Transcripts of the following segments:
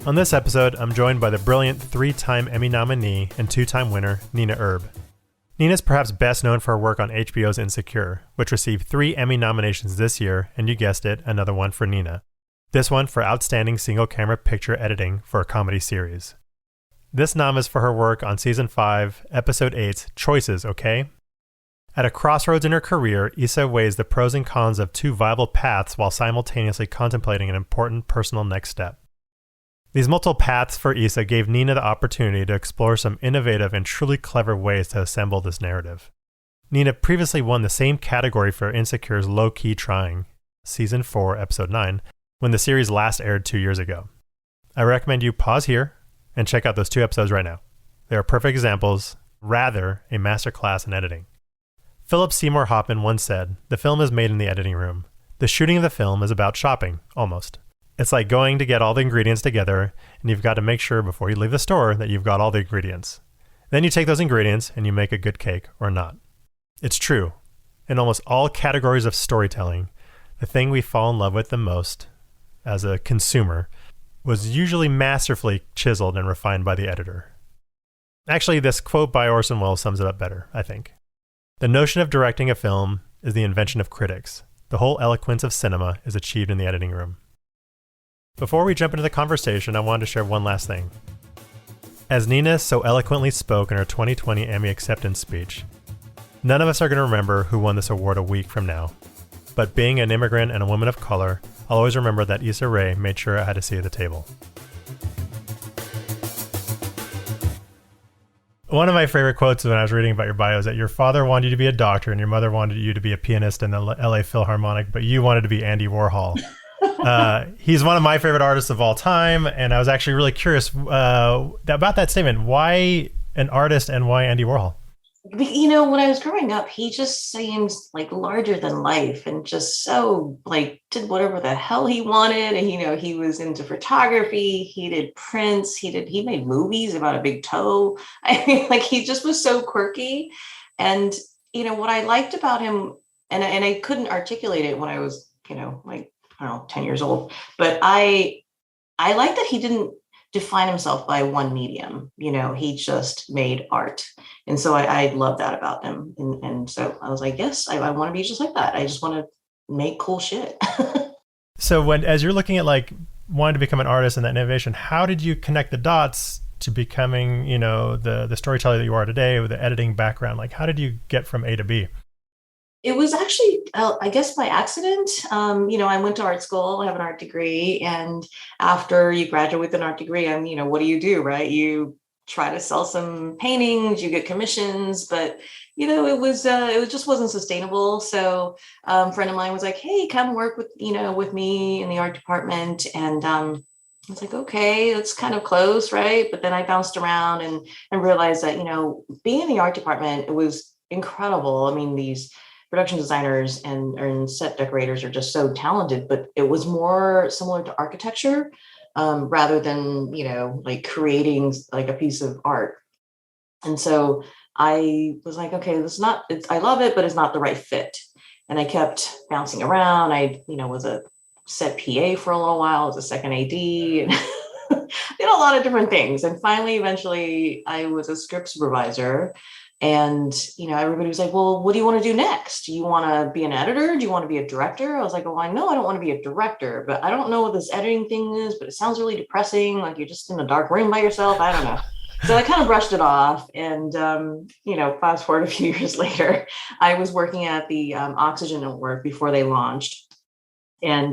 On this episode, I'm joined by the brilliant 3-time Emmy nominee and 2-time winner, Nena Erb. Nena's perhaps best known for her work on HBO's Insecure, which received 3 Emmy nominations this year, and you guessed it, another one for Nena. This one for Outstanding Single-Camera Picture Editing for a Comedy Series. This nom is for her work on Season 5, Episode 8's Choices, Okay? At a crossroads in her career, Issa weighs the pros and cons of 2 viable paths while simultaneously contemplating an important personal next step. These multiple paths for Issa gave Nena the opportunity to explore some innovative and truly clever ways to assemble this narrative. Nena previously won the same category for Insecure's Low Key Trying, Season 4, Episode 9, when the series last aired 2 years ago. I recommend you pause here and check out those 2 episodes right now. They are perfect examples, rather a masterclass in editing. Philip Seymour Hoffman once said, "The film is made in the editing room. The shooting of the film is about shopping, almost. It's like going to get all the ingredients together, and you've got to make sure before you leave the store that you've got all the ingredients. Then you take those ingredients and you make a good cake or not." It's true. In almost all categories of storytelling, the thing we fall in love with the most, as a consumer, was usually masterfully chiseled and refined by the editor. Actually, this quote by Orson Welles sums it up better, I think. "The notion of directing a film is the invention of critics. The whole eloquence of cinema is achieved in the editing room." Before we jump into the conversation, I wanted to share one last thing. As Nena so eloquently spoke in her 2020 Emmy acceptance speech, none of us are going to remember who won this award a week from now. But being an immigrant and a woman of color, I'll always remember that Issa Rae made sure I had a seat at the table. One of my favorite quotes when I was reading about your bio is that your father wanted you to be a doctor and your mother wanted you to be a pianist in the LA Philharmonic, but you wanted to be Andy Warhol. He's one of my favorite artists of all time, and I was actually really curious about that statement. Why an artist and why Andy Warhol? You know, when I was growing up, he just seems like larger than life and just so like did whatever the hell he wanted. And, he was into photography. He did prints. He made movies about a big toe. I mean, like he just was so quirky. And, what I liked about him, and I couldn't articulate it when I was, like, I don't know, 10 years old, but I like that he didn't define himself by one medium. He just made art. And so I love that about him. And so I was like, yes, I want to be just like that. I just want to make cool shit. So as you're looking at like wanting to become an artist and that innovation, how did you connect the dots to becoming, the storyteller that you are today with the editing background? Like, how did you get from A to B? It was actually, I guess, by accident. I went to art school, I have an art degree. And after you graduate with an art degree, what do you do, right? You try to sell some paintings, you get commissions, but, it just wasn't sustainable. So a friend of mine was like, hey, come work with me in the art department. And I was like, okay, it's kind of close, right? But then I bounced around and realized that, being in the art department, it was incredible. I mean, these production designers and set decorators are just so talented, but it was more similar to architecture rather than, like creating like a piece of art. And so I was like, okay, I love it, but it's not the right fit. And I kept bouncing around. I, was a set PA for a little while, as a second AD, and did a lot of different things. And finally, eventually I was a script supervisor. And, everybody was like, well, what do you want to do next? Do you want to be an editor? Do you want to be a director? I was like, well, I know I don't want to be a director, but I don't know what this editing thing is, but it sounds really depressing. Like you're just in a dark room by yourself. I don't know. So I kind of brushed it off. And, fast forward a few years later, I was working at the Oxygen Network before they launched. And,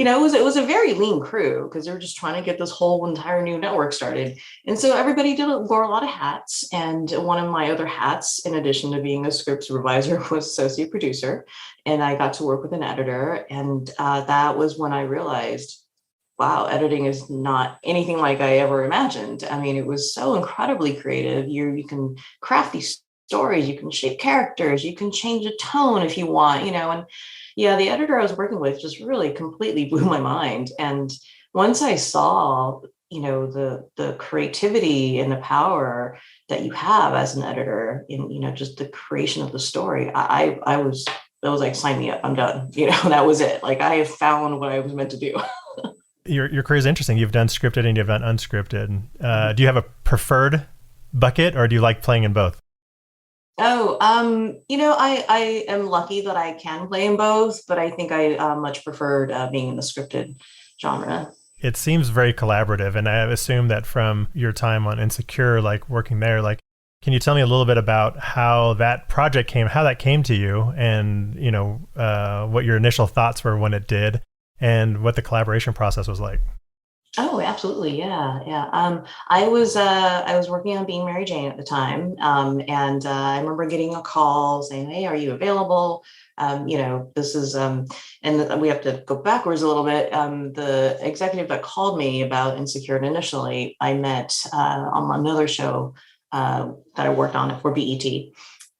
it was a very lean crew because they were just trying to get this whole entire new network started. And so everybody wore a lot of hats. And one of my other hats, in addition to being a script supervisor, was associate producer. And I got to work with an editor. And that was when I realized, wow, editing is not anything like I ever imagined. I mean, it was so incredibly creative. You can craft these stories, you can shape characters, you can change a tone if you want, and yeah, the editor I was working with just really completely blew my mind. And once I saw, the creativity and the power that you have as an editor in, just the creation of the story, I was like, sign me up, I'm done. That was it. Like I have found what I was meant to do. Your career is interesting. You've done scripted and you've done unscripted. Do you have a preferred bucket, or do you like playing in both? Oh, I am lucky that I can play in both, but I think I much preferred being in the scripted genre. It seems very collaborative, and I assume that from your time on Insecure, like working there, like, can you tell me a little bit about how that project came, how that came to you, and what your initial thoughts were when it did, and what the collaboration process was like? Oh, absolutely. Yeah. Yeah. I was working on Being Mary Jane at the time. And I remember getting a call saying, "Hey, are you available?" This is, and we have to go backwards a little bit. The executive that called me about Insecure initially, I met on another show that I worked on for BET.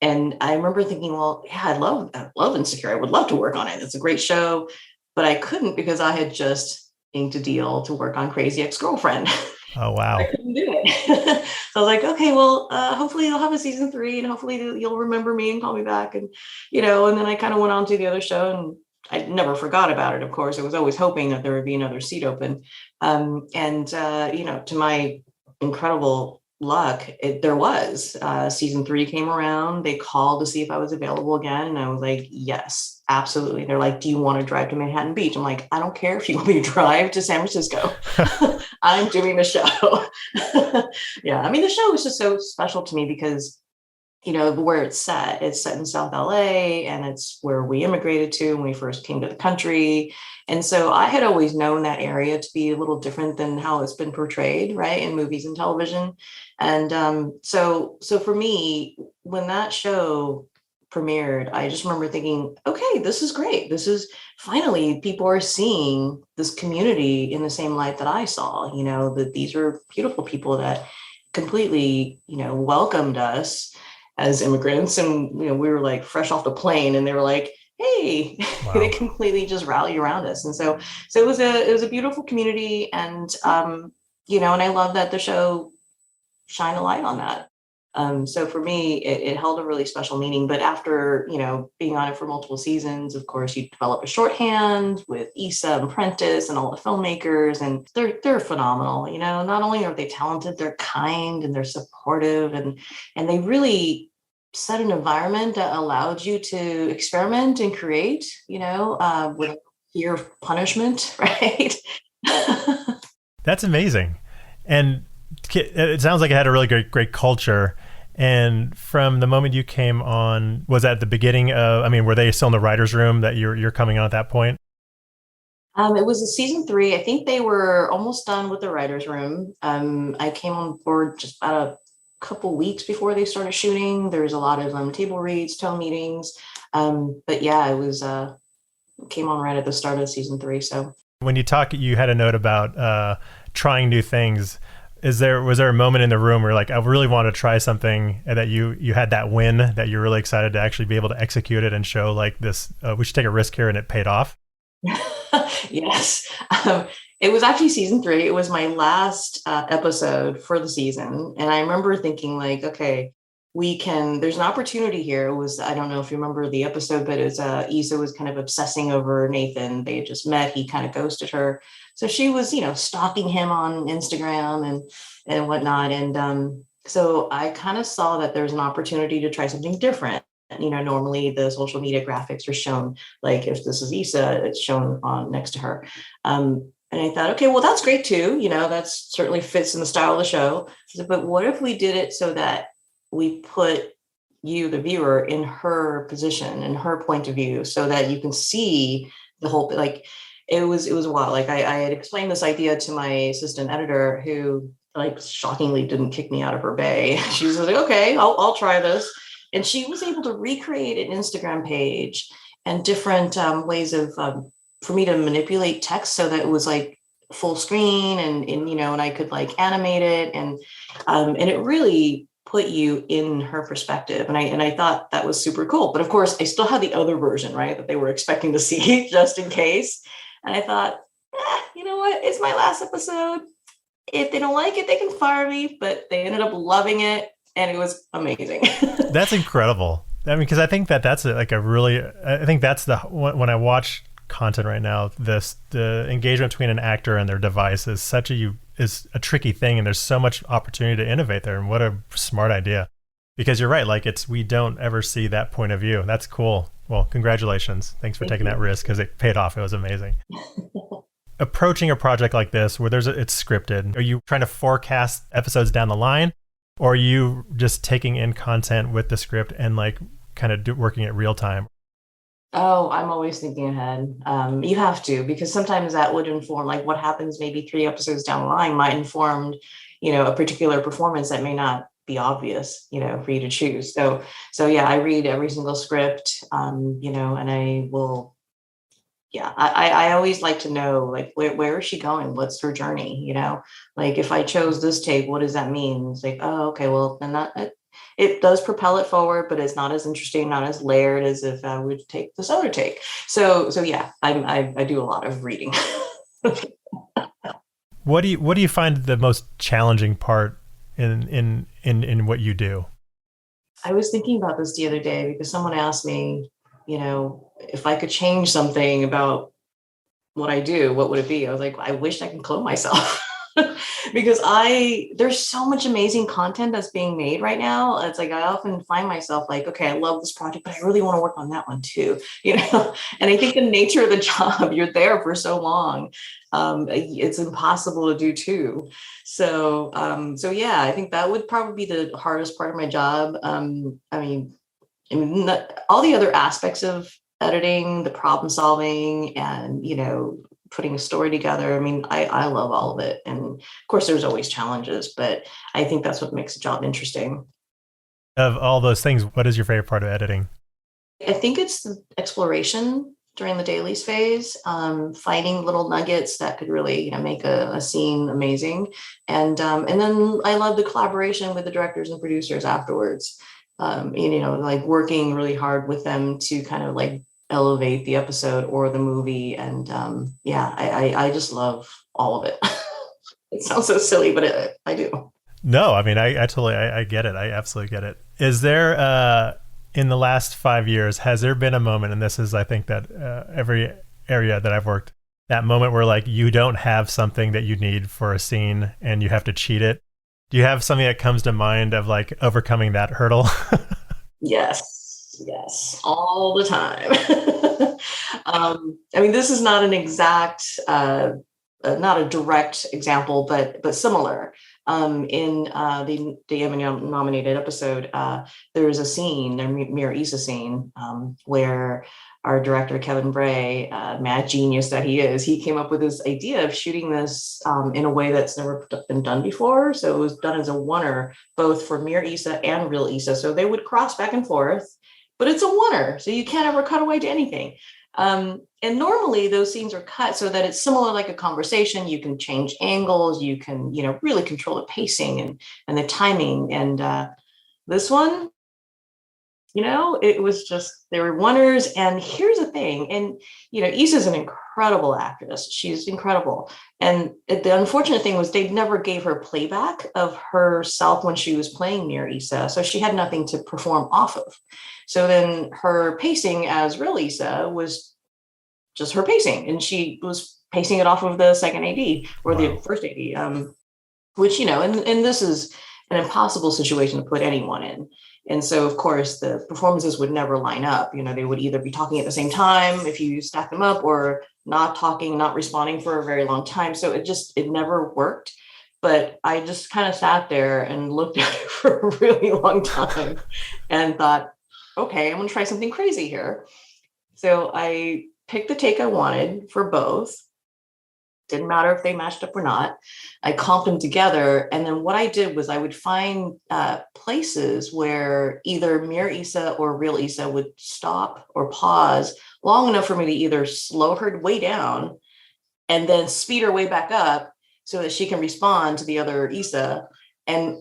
And I remember thinking, well, yeah, I love Insecure. I would love to work on it. It's a great show, but I couldn't because I had just inked a deal to work on Crazy Ex-Girlfriend. Oh, I wow. couldn't do it. So I was like, okay, well, hopefully you'll have a season 3 and hopefully you'll remember me and call me back. And then I kind of went on to the other show and I never forgot about it. Of course, I was always hoping that there would be another seat open. To my incredible luck, there was. Season 3 came around. They called to see if I was available again. And I was like, yes, absolutely. They're like, do you want to drive to Manhattan Beach? I'm like, I don't care if you want me to drive to San Francisco. I'm doing the show. Yeah. I mean, the show was just so special to me because where it's set in South LA, and it's where we immigrated to when we first came to the country. And so I had always known that area to be a little different than how it's been portrayed, right, in movies and television. And so for me, when that show premiered, I just remember thinking, okay, this is great. This is finally people are seeing this community in the same light that I saw, that these are beautiful people that completely, welcomed us as immigrants. And, we were like fresh off the plane and they were like, hey, they Wow. completely just rally around us. And so it was a beautiful community. And, and I love that the show shine a light on that. So for me, it held a really special meaning. But after, being on it for multiple seasons, of course, you develop a shorthand with Issa and Prentice and all the filmmakers, and they're phenomenal. Not only are they talented, they're kind and they're supportive, and they really set an environment that allowed you to experiment and create, with fear of punishment, right? That's amazing. And it sounds like it had a really great culture. And from the moment you came on, was that the beginning of, I mean, were they still in the writer's room that you're coming on at that point? It was a season 3. I think they were almost done with the writer's room. I came on board just about a couple weeks before they started shooting. There was a lot of table reads, tone meetings. But yeah, it was came on right at the start of season 3. So When you talk, you had a note about trying new things. Was there a moment in the room where like, I really want to try something, and that you had that win that you're really excited to actually be able to execute it and show like this, we should take a risk here, and it paid off? yes. It was actually season 3. It was my last episode for the season. And I remember thinking like, okay, there's an opportunity here. It was, I don't know if you remember the episode, but it was, Issa was kind of obsessing over Nathan. They had just met. He kind of ghosted her. So she was, stalking him on Instagram and whatnot. And so I kind of saw that there's an opportunity to try something different. Normally the social media graphics are shown, like if this is Issa, it's shown on next to her. And I thought, okay, well, that's great too. That certainly fits in the style of the show. But what if we did it so that we put you, the viewer, in her position, in her point of view, so that you can see the whole, like, it was wild. Like I had explained this idea to my assistant editor, who like shockingly didn't kick me out of her bay. She was like, okay, I'll try this. And she was able to recreate an Instagram page and different ways of, for me to manipulate text so that it was like full screen and I could like animate it. And it really put you in her perspective. And I thought that was super cool. But of course I still had the other version, right, that they were expecting to see just in case. And I thought, you know what? It's my last episode. If they don't like it, they can fire me. But they ended up loving it, and it was amazing. That's incredible. I mean, because I think that's like a really, I think that's when I watch content right now, the engagement between an actor and their device is is a tricky thing, and there's so much opportunity to innovate there. And what a smart idea. Because you're right, like we don't ever see that point of view. That's cool. Well, congratulations. Thanks for taking that risk, because it paid off. It was amazing. Approaching a project like this where it's scripted, are you trying to forecast episodes down the line, or are you just taking in content with the script and like kind of working it real time? Oh, I'm always thinking ahead. You have to, because sometimes that would inform, like what happens maybe 3 episodes down the line might inform, a particular performance that may not be obvious, for you to choose. So yeah, I read every single script, and I will, yeah, I always like to know, like, where is she going? What's her journey? Like if I chose this take, what does that mean? It's like, oh, okay, well, then it does propel it forward, but it's not as interesting, not as layered as if I would take this other take. So yeah, I do a lot of reading. What do you find the most challenging part in what you do? I was thinking about this the other day because someone asked me, if I could change something about what I do, what would it be? I was like, I wish I could clone myself. Because there's so much amazing content that's being made right now. It's like I often find myself like, okay, I love this project, but I really want to work on that one too. And I think the nature of the job, you're there for so long, it's impossible to do two. So yeah, I think that would probably be the hardest part of my job. All the other aspects of editing, the problem solving, and putting a story together. I love all of it. And of course there's always challenges, but I think that's what makes the job interesting. Of all those things, what is your favorite part of editing? I think it's the exploration during the dailies phase, finding little nuggets that could really make a scene amazing. And then I love the collaboration with the directors and producers afterwards. Like working really hard with them to kind of like elevate the episode or the movie. And yeah, I just love all of it. It sounds so silly, but I do. No, I totally, I get it. I absolutely get it. Is there, in the last 5 years, has there been a moment, and this is, I think that every area that I've worked, that moment where like you don't have something that you need for a scene and you have to cheat it? Do you have something that comes to mind of like overcoming that hurdle? Yes, all the time. This is not an exact, not a direct example, but similar. In the Emmy-nominated episode, there is a scene, the Mir Issa scene, where our director, Kevin Bray, mad genius that he is, he came up with this idea of shooting this in a way that's never been done before. So it was done as a oneer, both for Mir Issa and real Issa. So they would cross back and forth, but it's a oneer, so you can't ever cut away to anything. And normally those scenes are cut so that it's similar like a conversation. You can change angles, you can, really control the pacing and the timing. And this one, it was just, they were oneers. And here's the thing. And, Issa's an incredible actress. She's incredible. And the unfortunate thing was they never gave her playback of herself when she was playing Mir Issa. So she had nothing to perform off of. So then her pacing as real Issa was just her pacing. And she was pacing it off of the second AD or the first AD, which, and this is an impossible situation to put anyone in. And so, of course, the performances would never line up. They would either be talking at the same time if you stack them up, or not talking, not responding for a very long time. So it never worked. But I just kind of sat there and looked at it for a really long time and thought, okay, I'm going to try something crazy here. So I picked the take I wanted for both. Didn't matter if they matched up or not. I comped them together. And then what I did was I would find places where either Mir Issa or real Issa would stop or pause long enough for me to either slow her way down and then speed her way back up so that she can respond to the other Issa. And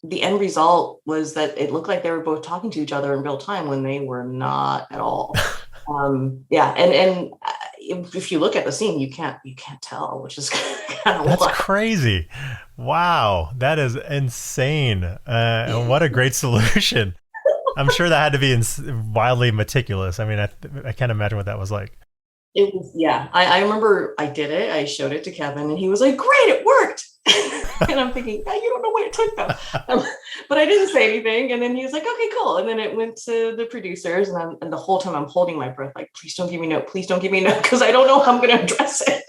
the end result was that it looked like they were both talking to each other in real time when they were not at all. Yeah. And if you look at the scene, you can't tell, which is kind of That's crazy. Wow. That is insane. And what a great solution. I'm sure that had to be wildly meticulous. I can't imagine what that was like. It was, yeah. I remember I did it. I showed it to Kevin and he was like, great, it worked. And I'm thinking, "Oh, you don't know what it took though." But I didn't say anything. And then he was like, okay, cool. And then it went to the producers. And the whole time I'm holding my breath, like, please don't give me a note. Please don't give me a note because I don't know how I'm going to address it.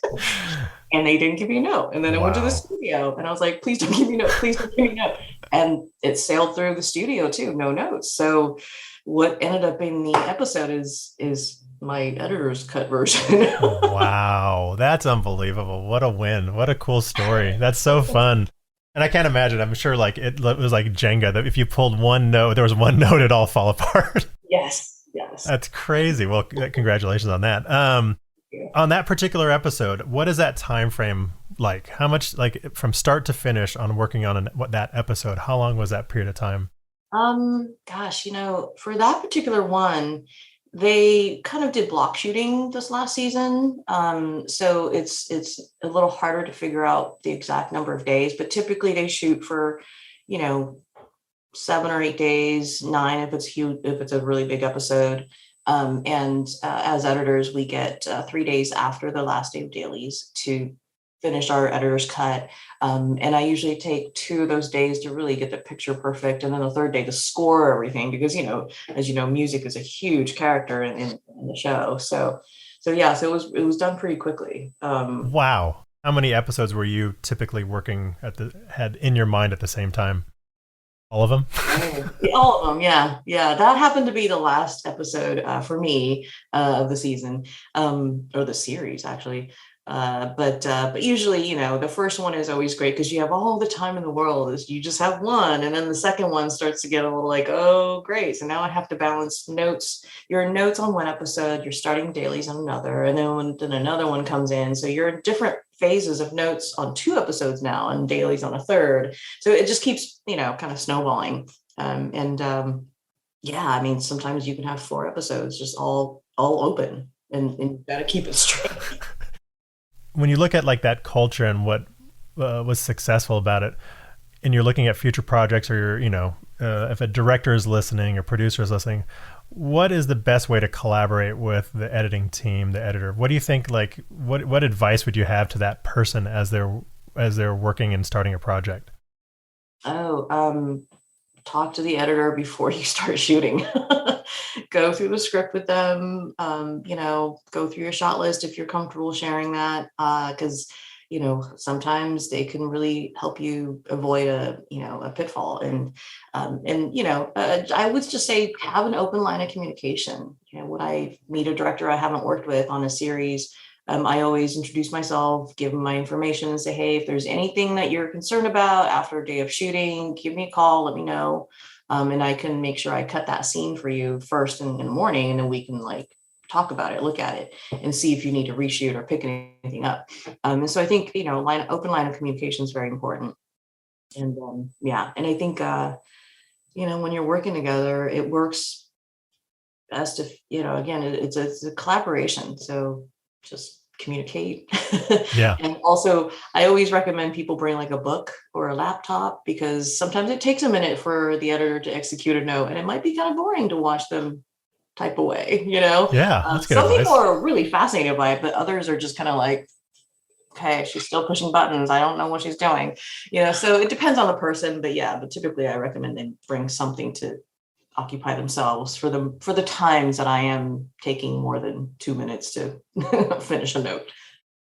And they didn't give me a note. And then it went to the Wow. studio and I was like, please don't give me a note. Please don't give me a note. And it sailed through the studio too, no notes. So what ended up in the episode is my editor's cut version. Wow. That's unbelievable. What a win. What a cool story. That's so fun. And I can't imagine. I'm sure like it was like Jenga that if you pulled one note, there was one note, it'd all fall apart. Yes, yes. That's crazy. Well, congratulations on that. On that particular episode, what is that time frame like? How much, like from start to finish on working on that episode? How long was that period of time? Gosh, for that particular one, they kind of did block shooting this last season. So it's a little harder to figure out the exact number of days, but typically they shoot for, you know, 7 or 8 days, 9 if it's huge, if it's a really big episode. And as editors, we get 3 days after the last day of dailies to finish our editor's cut. And I usually take 2 of those days to really get the picture perfect. And then the third day to score everything because, as you know, music is a huge character in the show. So yeah, so it was done pretty quickly. Wow. How many episodes were you typically working had in your mind at the same time? All of them? All of them, yeah. That happened to be the last episode for me of the season, or the series actually. But usually, the first one is always great because you have all the time in the world. You just have one, and then the second one starts to get a little like, oh, great. So now I have to balance your notes on one episode, you're starting dailies on another, and then another one comes in. So you're in different phases of notes on 2 episodes now, and dailies on a third. So it just keeps, kind of snowballing. Yeah, I mean, sometimes you can have 4 episodes just all open, and you got to keep it straight. When you look at like that culture and what was successful about it, and you're looking at future projects, or if a director is listening or producer is listening, what is the best way to collaborate with the editing team, the editor? What do you think? Like, what advice would you have to that person as they're working and starting a project? Talk to the editor before you start shooting. Go through the script with them. Go through your shot list if you're comfortable sharing that, because sometimes they can really help you avoid a pitfall. And I would just say have an open line of communication. When I meet a director I haven't worked with on a series, I always introduce myself, give them my information, and say, hey, if there's anything that you're concerned about after a day of shooting, give me a call, let me know. And I can make sure I cut that scene for you first in the morning, and then we can talk about it, look at it, and see if you need to reshoot or pick anything up. And so I think, open line of communication is very important. And and I think, when you're working together, it works best if, again, it's a collaboration. So just communicate. Yeah. And also I always recommend people bring like a book or a laptop, because sometimes it takes a minute for the editor to execute a note, and it might be kind of boring to watch them type away. Yeah, that's good Some advice. people are really fascinated by it, but others are just kind of like, okay, she's still pushing buttons, I don't know what she's doing. So it depends on the person, but typically I recommend they bring something to occupy themselves for the times that I am taking more than 2 minutes to finish a note.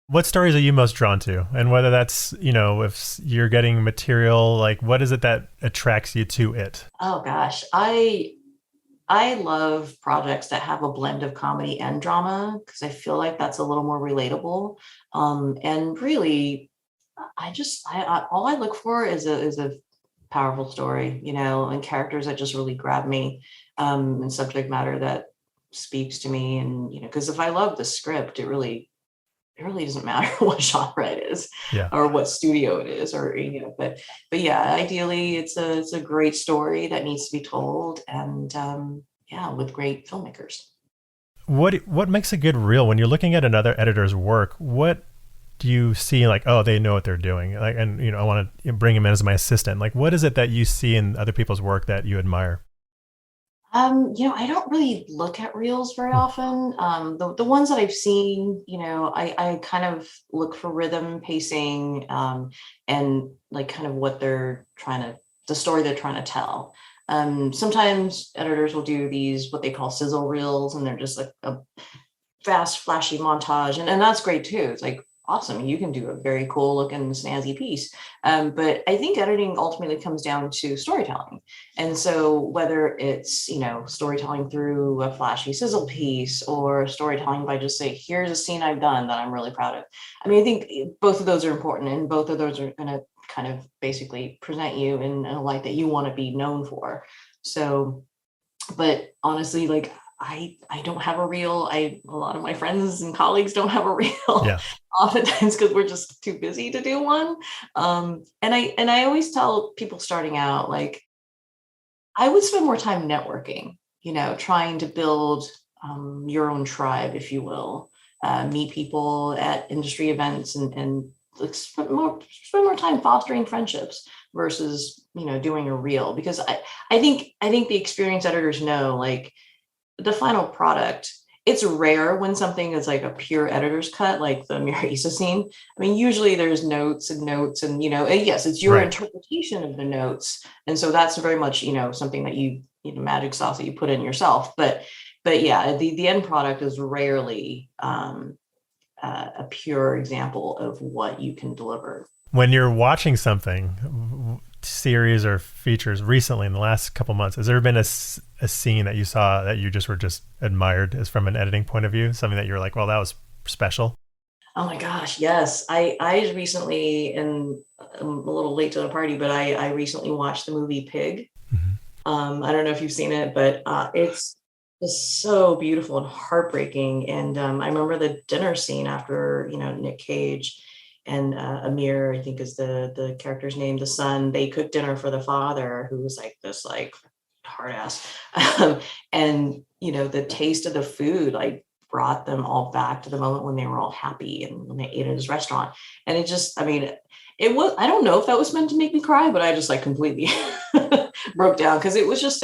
What stories are you most drawn to? And whether that's, if you're getting material, like what is it that attracts you to it? Oh gosh, I love projects that have a blend of comedy and drama, because I feel like that's a little more relatable. And really, I all I look for is a powerful story, and characters that just really grab me, and subject matter that speaks to me. And, because if I love the script, it really doesn't matter what genre it is, Yeah. or what studio it is, or, but yeah, ideally it's a great story that needs to be told. And, with great filmmakers. What makes a good reel? When you're looking at another editor's work, what do you see like, oh, they know what they're doing? Like, and I want to bring him in as my assistant. Like, what is it that you see in other people's work that you admire? I don't really look at reels very often. The ones that I've seen, I kind of look for rhythm, pacing, and like kind of what the story they're trying to tell. Sometimes editors will do these, what they call sizzle reels, and they're just like a fast, flashy montage. And that's great too. It's like, awesome. You can do a very cool looking snazzy piece. But I think editing ultimately comes down to storytelling. And so whether it's, storytelling through a flashy sizzle piece or storytelling by just say, here's a scene I've done that I'm really proud of. I mean, I think both of those are important, and both of those are going to kind of basically present you in a light that you want to be known for. So, but honestly, like I don't have a reel. A lot of my friends and colleagues don't have a reel. Yeah. Oftentimes because we're just too busy to do one. And I always tell people starting out, like, I would spend more time networking, trying to build your own tribe, if you will, meet people at industry events, and like spend more time fostering friendships versus, doing a reel. Because I think the experienced editors know, like, the final product, it's rare when something is like a pure editor's cut, like the Mira Issa scene. I mean, usually there's notes and notes, and and yes, it's your Right. interpretation of the notes, and so that's very much something that magic sauce that you put in yourself. But yeah, the end product is rarely a pure example of what you can deliver. When you're watching something, series or features recently in the last couple months, has there been a scene that you saw that you just were admired as from an editing point of view? Something that you're like, well, that was special? Oh my gosh, yes. I recently, and I'm a little late to the party, but I recently watched the movie Pig. Mhm. I don't know if you've seen it, but it's just so beautiful and heartbreaking. And I remember the dinner scene after, Nick Cage and Amir, I think is the character's name, the son. They cooked dinner for the father, who was like this like hard ass. And the taste of the food like brought them all back to the moment when they were all happy and when they ate at his restaurant. And it just, I mean, I don't know if that was meant to make me cry, but I just like completely broke down, because it was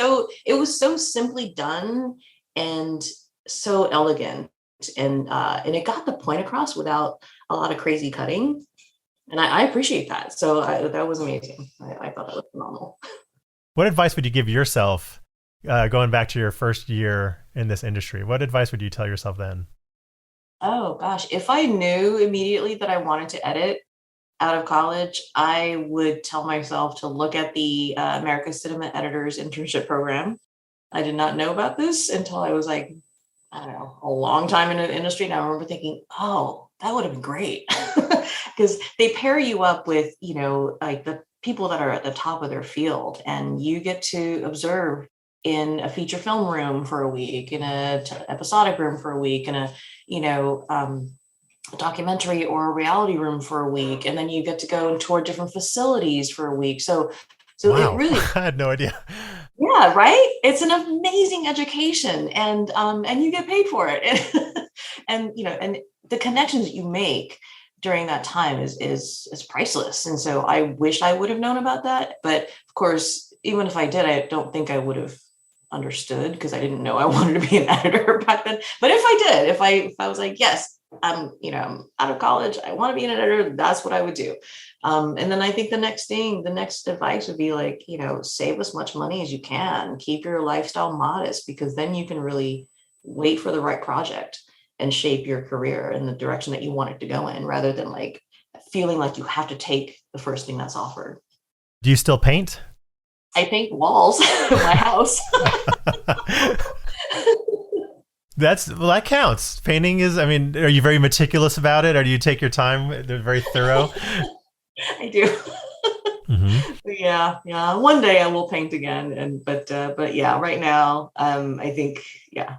so simply done and so elegant, and it got the point across without a lot of crazy cutting. And I appreciate that. So that was amazing. I thought that was phenomenal. What advice would you give yourself going back to your first year in this industry? What advice would you tell yourself then? Oh gosh, if I knew immediately that I wanted to edit out of college, I would tell myself to look at the American Cinema Editors Internship Program. I did not know about this until I was like, I don't know, a long time in the industry. And I remember thinking, oh, that would have been great. Because they pair you up with, like the people that are at the top of their field, and you get to observe in a feature film room for a week, in a episodic room for a week, in a, a documentary or a reality room for a week. And then you get to go and tour different facilities for a week. So it Wow. really, I had no idea. yeah, right. It's an amazing education, and you get paid for it, and the connections you make during that time is priceless. And so I wish I would have known about that, but of course, even if I did, I don't think I would have understood, because I didn't know I wanted to be an editor back then. But if I did, if I was like, yes, I'm out of college, I want to be an editor, that's what I would do. And then I think the next advice would be like, save as much money as you can, keep your lifestyle modest, because then you can really wait for the right project and shape your career in the direction that you want it to go in, rather than like feeling like you have to take the first thing that's offered. Do you still paint? I paint walls in my house. That counts. Painting is, I mean, are you very meticulous about it, or do you take your time? They're very thorough. I do. Mm-hmm. Yeah. One day I will paint again, but yeah, right now, I think, yeah,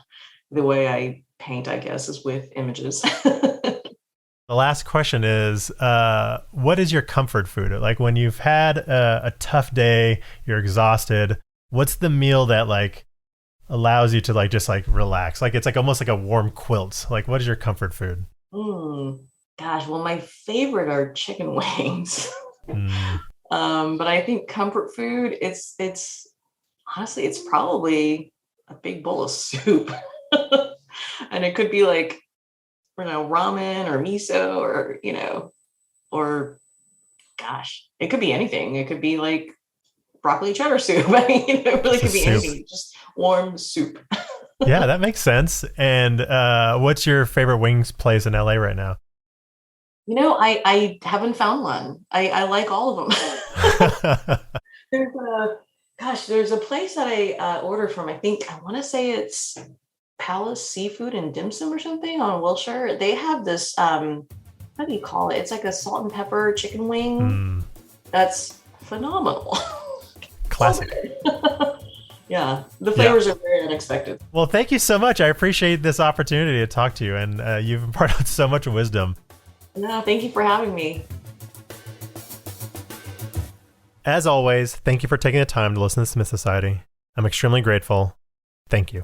the way I paint, I guess, is with images. The last question is, what is your comfort food? Like when you've had a tough day, you're exhausted, what's the meal that like allows you to like just like relax? Like it's like almost like a warm quilt. Like what is your comfort food? Gosh, well, my favorite are chicken wings. Mm. But I think comfort food, it's honestly, it's probably a big bowl of soup. And it could be like, ramen or miso or, or gosh, it could be anything. It could be like broccoli cheddar soup. I mean, it really could be anything. Just warm soup. Yeah, that makes sense. And what's your favorite wings place in LA right now? I haven't found one. I like all of them. There's a place that I order from. I want to say it's Palace Seafood and Dim Sum or something on Wilshire. They have this, how do you call it? It's like a salt and pepper chicken wing. That's phenomenal. Classic. Yeah, the flavors are very unexpected. Well, thank you so much. I appreciate this opportunity to talk to you, and you've imparted so much wisdom. No, thank you for having me. As always, thank you for taking the time to listen to Smith Society. I'm extremely grateful. Thank you.